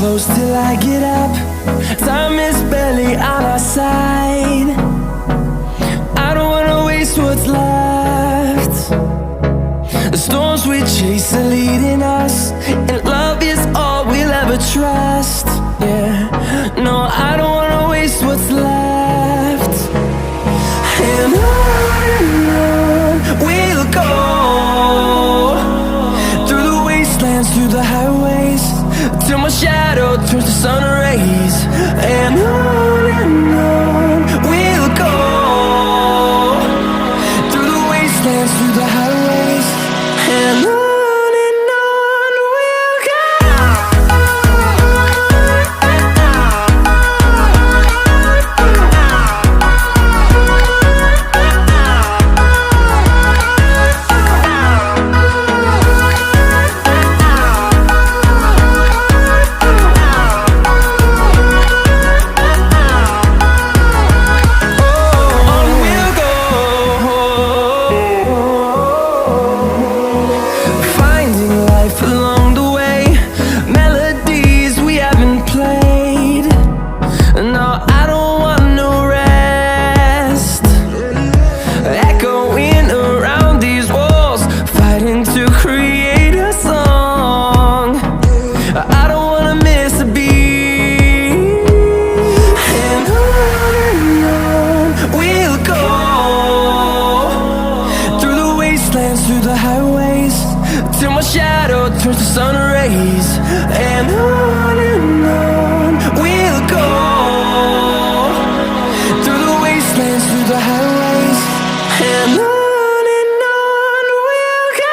close till I get up. Time is barely on our side. I don't wanna waste what's left. The storms we chase are leading us, and love is all we'll ever trust. Yeah, no, I don't wanna waste what's left. And on we'll go, through the wastelands, through the highways, till my shadow turns to sun rays. And on we'll go, through the wastelands, through the highways, and on we'll go. Through the highways, till my shadow turns to sun rays. And on we'll go, through the wastelands, through the highways, and on we'll go.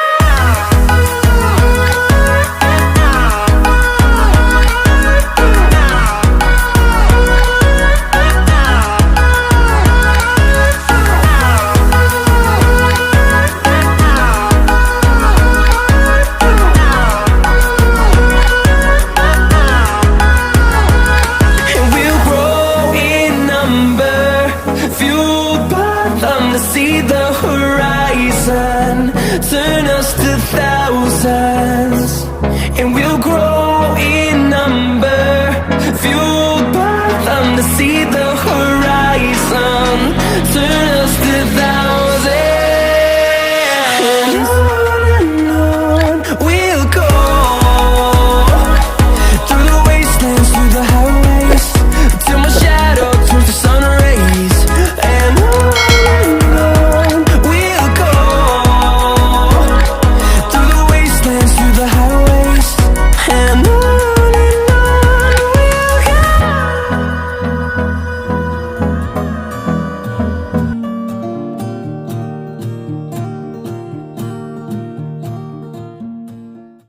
See the horizon, turn us